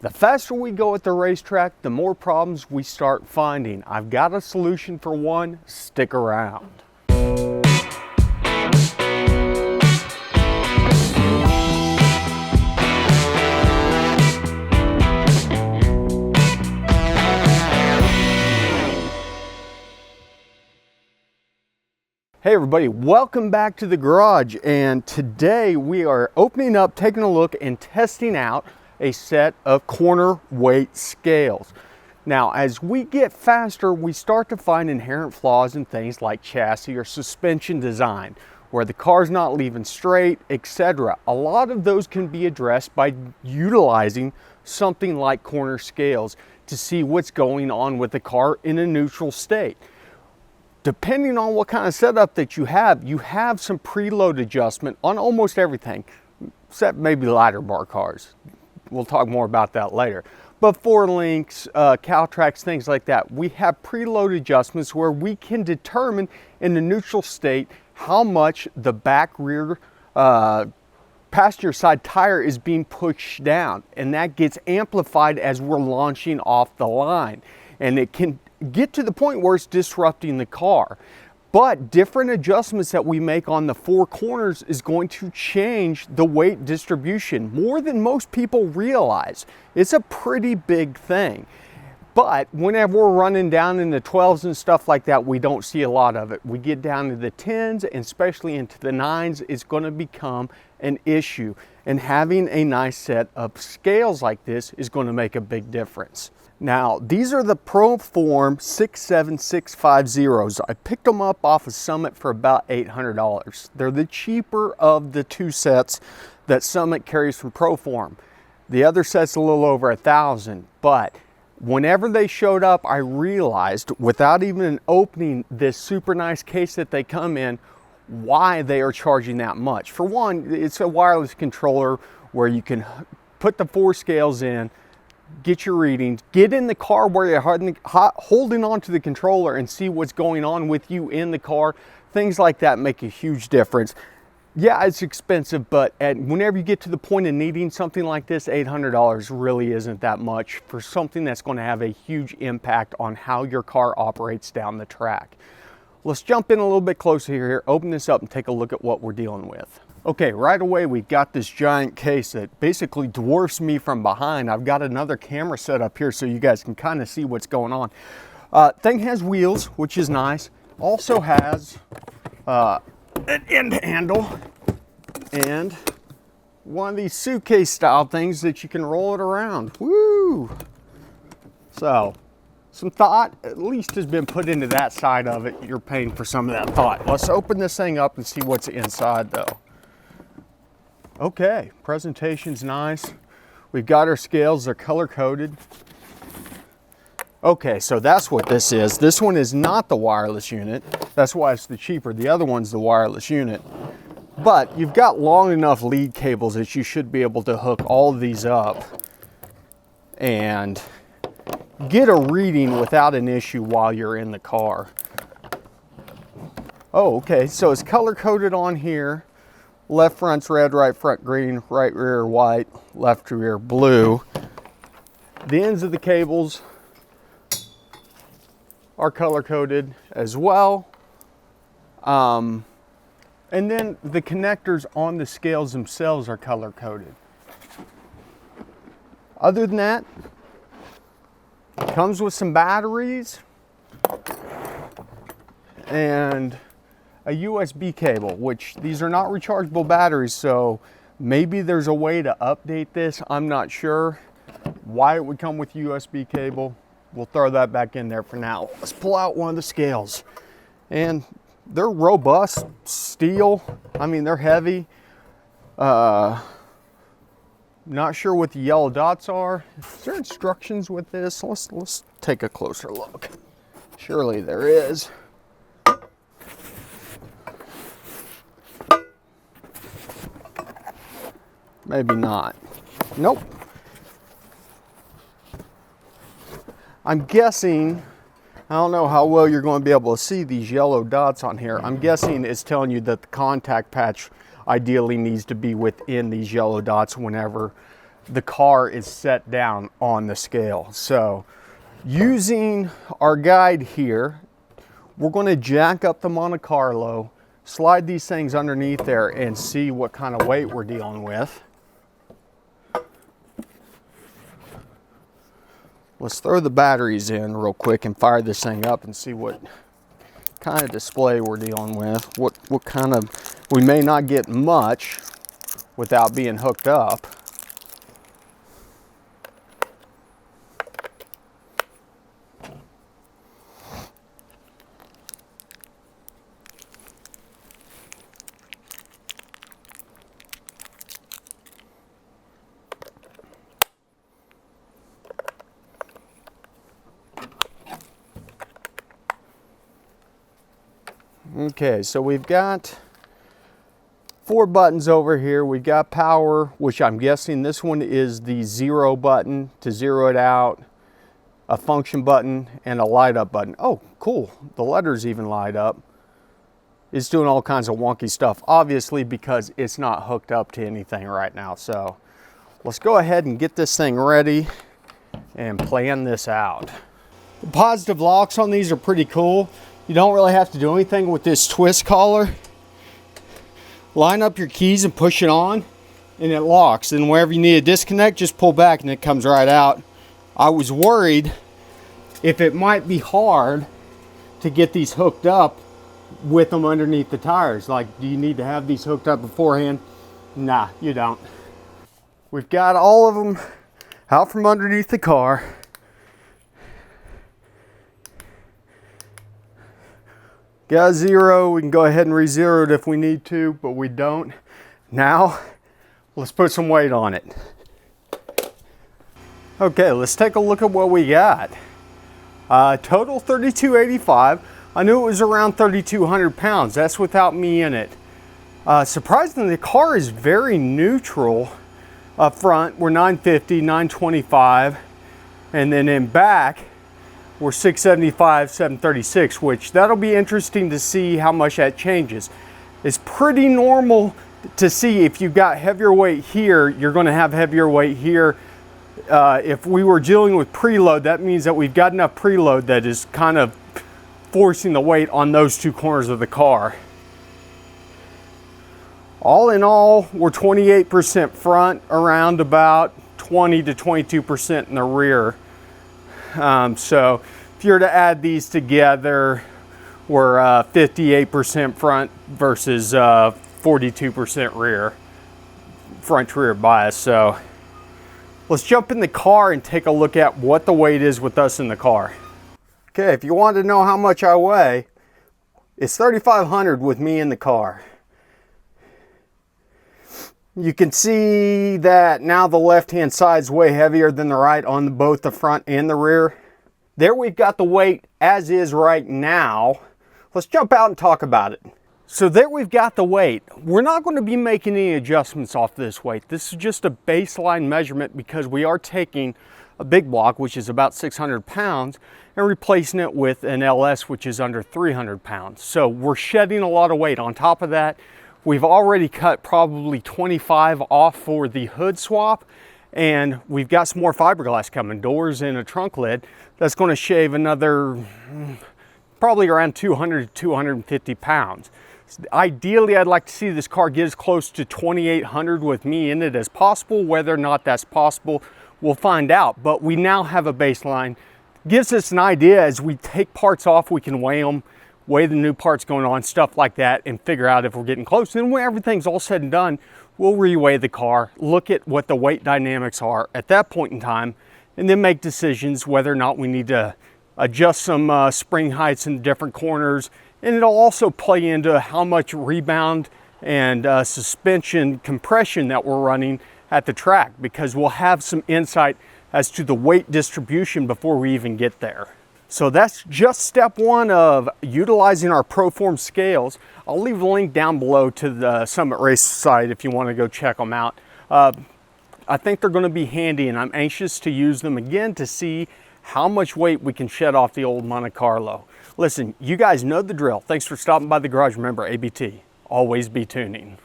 The faster we go at the racetrack, the more problems we start finding. I've got a solution for one. Stick around. Hey everybody, welcome back to the garage, and today we are opening up, taking a look and testing out a set of corner weight scales. Now, as we get faster, we start to find inherent flaws in things like chassis or suspension design, where the car's not leaving straight, etc. A lot of those can be addressed by utilizing something like corner scales to see what's going on with the car in a neutral state. Depending on what kind of setup that you have some preload adjustment on almost everything, except maybe lighter bar cars. We'll talk more about that later. But for links, Caltracs, things like that, we have preload adjustments where we can determine in the neutral state how much the back rear passenger side tire is being pushed down. And that gets amplified as we're launching off the line. And it can get to the point where it's disrupting the car. But different adjustments that we make on the four corners is going to change the weight distribution more than most people realize. It's a pretty big thing. But whenever we're running down in the 12s and stuff like that, we don't see a lot of it. We get down to the 10s and especially into the 9s, it's going to become an issue. And having a nice set of scales like this is going to make a big difference. Now, these are the Proform 67650s. I picked them up off of Summit for about $800. They're the cheaper of the two sets that Summit carries from Proform. The other set's a little over $1,000, but whenever they showed up, I realized without even opening this super nice case that they come in, why they are charging that much. For one, it's a wireless controller where you can put the four scales in, get your readings, get in the car where you're holding on to the controller and see what's going on with you in the car. Things like that make a huge difference. Yeah, it's expensive, but whenever you get to the point of needing something like this, $800 really isn't that much for something that's going to have a huge impact on how your car operates down the track. Let's jump in a little bit closer here, open this up and take a look at what we're dealing with. Okay, right away we've got this giant case that basically dwarfs me from behind. I've got another camera set up here so you guys can kind of see what's going on. Thing has wheels, which is nice. Also has an end handle and one of these suitcase style things that you can roll it around. Woo! So, some thought at least has been put into that side of it. You're paying for some of that thought. Let's open this thing up and see what's inside though. Okay, presentation's nice. We've got our scales, they're color coded. Okay, so that's what this is. This one is not the wireless unit. That's why it's the cheaper. The other one's the wireless unit. But you've got long enough lead cables that you should be able to hook all of these up and get a reading without an issue while you're in the car. Oh, okay, so it's color coded on here. Left front's red, right front green, right rear white, left rear blue. The ends of the cables are color coded as well. And then the connectors on the scales themselves are color coded. Other than that, it comes with some batteries and a USB cable, which these are not rechargeable batteries, so maybe there's a way to update this. I'm not sure why it would come with USB cable. We'll throw that back in there for now. Let's pull out one of the scales. And they're robust steel. I mean, they're heavy. Not sure what the yellow dots are. Is there instructions with this? Let's take a closer look. Surely there is. Maybe not. Nope. I'm guessing, I don't know how well you're going to be able to see these yellow dots on here. I'm guessing it's telling you that the contact patch ideally needs to be within these yellow dots whenever the car is set down on the scale. So using our guide here, we're going to jack up the Monte Carlo, slide these things underneath there, and see what kind of weight we're dealing with. Let's throw the batteries in real quick and fire this thing up and see what kind of display we're dealing with. What kind of, we may not get much without being hooked up. Okay, so we've got 4 buttons over here. We've got power, which I'm guessing this one is the 0 button to 0 it out, a function button, and a light up button. Oh, cool. The letters even light up. It's doing all kinds of wonky stuff, obviously, because it's not hooked up to anything right now. So let's go ahead and get this thing ready and plan this out. The positive locks on these are pretty cool. You don't really have to do anything with this twist collar. Line up your keys and push it on and it locks. And wherever you need to disconnect, just pull back and it comes right out. I was worried if it might be hard to get these hooked up with them underneath the tires. Like, do you need to have these hooked up beforehand? Nah, you don't. We've got all of them out from underneath the car. Got 0, we can go ahead and re-zero it if we need to, but we don't. Now, let's put some weight on it. Okay, let's take a look at what we got. Total 3,285. I knew it was around 3,200 pounds. That's without me in it. Surprisingly, the car is very neutral. Up front, we're 950, 925. And then in back, we're 675, 736, which that'll be interesting to see how much that changes. It's pretty normal to see if you've got heavier weight here, you're going to have heavier weight here. If we were dealing with preload, that means that we've got enough preload that is kind of forcing the weight on those 2 corners of the car. All in all, we're 28% front, around about 20 to 22% in the rear. So if you were to add these together, we're 58% front versus 42% rear, front to rear bias. So let's jump in the car and take a look at what the weight is with us in the car. Okay, if you want to know how much I weigh, it's 3,500 with me in the car. You can see that now the left-hand side is way heavier than the right on both the front and the rear. There we've got the weight as is right now. Let's jump out and talk about it. So there we've got the weight. We're not going to be making any adjustments off this weight. This is just a baseline measurement because we are taking a big block, which is about 600 pounds, and replacing it with an LS, which is under 300 pounds. So we're shedding a lot of weight. On top of that, we've already cut probably 25 off for the hood swap, and we've got some more fiberglass coming, doors and a trunk lid. That's going to shave another probably around 200 to 250 pounds. Ideally, I'd like to see this car get as close to 2,800 with me in it as possible. Whether or not that's possible, we'll find out. But we now have a baseline. Gives us an idea as we take parts off, we can weigh them, weigh the new parts going on, stuff like that, and figure out if we're getting close. And when everything's all said and done, we'll reweigh the car, look at what the weight dynamics are at that point in time, and then make decisions whether or not we need to adjust some spring heights in different corners. And it'll also play into how much rebound and suspension compression that we're running at the track, because we'll have some insight as to the weight distribution before we even get there. So that's just step one of utilizing our Proform scales. I'll leave a link down below to the Summit Race site if you want to go check them out. I think they're going to be handy, and I'm anxious to use them again to see how much weight we can shed off the old Monte Carlo. Listen, you guys know the drill. Thanks for stopping by the garage. Remember, ABT, always be tuning.